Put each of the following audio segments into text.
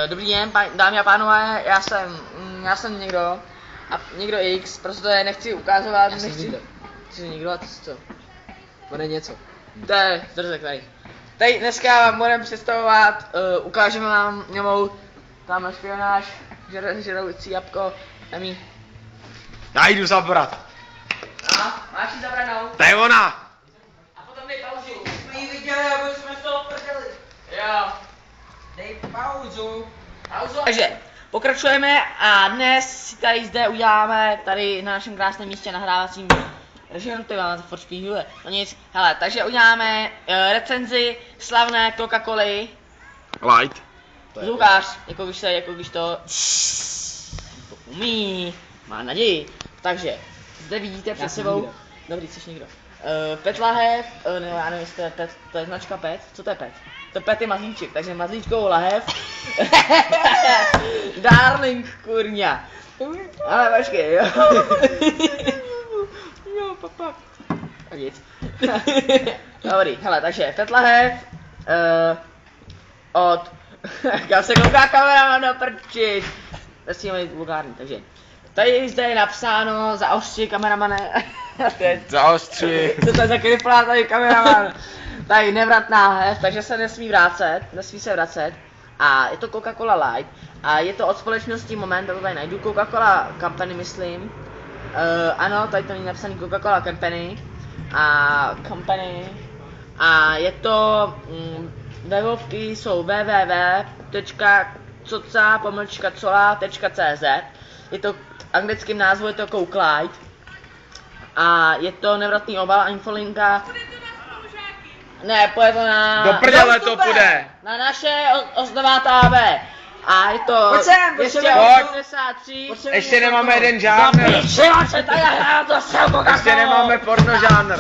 Dobrý den, dámy a pánové, já jsem někdo a někdo X, prostě nechci ukazovat, Já jsem někdo. Ty jsi někdo a ty jsi co? To je něco. To je zdrzek tady. Tady dneska vám budeme představovat, ukážeme vám němou tamhle špionáž, žeroucí jabko, Emi. Já jdu zabrat. A, máš ji zabranou? To je ona. A potom dej pauzu. Jsme ji viděli, aby jsme z toho prdeli. Jo. Dej pauzu. Takže, pokračujeme a dnes si tady zde uděláme, tady na našem krásném místě nahrávacím režimu, to vám furt špíhuje, no nic, hele, takže uděláme recenzi slavné Coca-Coly. Light. Lukáš, jako když to umí, má naději. Takže, zde vidíte před sebou, nikdo. dobrý, jsi někdo. Pet lahev, ne, já nevím, jestli to je Pet, to je značka Pet, co to je Pet? To Pet je mazlíček, takže mazlíčkovou lahev. Darling, kurňa. Ale počkej, jo. Jo, papa. A nic. Dobrý, hele, takže Pet lahev, od, kam se kouká kamera na prčič. Nesmíme být vulgární, takže. Tady zde je napsáno, zaostři kameramane. Zaostři. Co to je za kriplá tady kameraman? Tady nevratná lahev, takže se nesmí se vracet. A je to Coca-Cola Light. A je to od společnosti Moment, to tady najdu, Coca-Cola Company myslím. Ano, tady to není napsaný Coca-Cola Company. A je to, webovky jsou www.coca-cola.cz. Je to v anglickém názvu, je to Coke Light. A je to nevratný obal a infolinka. Ne, půjde to na... Do prdele to půjde. Na naše ozdová AB. A je to... Pojď sem, 283. Ještě nemáme jeden žánr. Ještě nemáme porno žánr.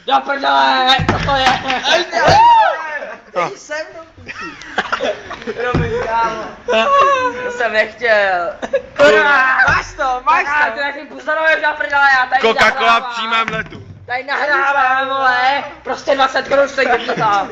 Do prdele, co to je? Se mnou, To jsem nechtěl. Máš to, máš Ty to. jakým pustanovým do prdele, já tady Coca-Cola v nahrávám. přímém letu. Tady nahrávám, vole. Prostě 20 korun stojí to tam.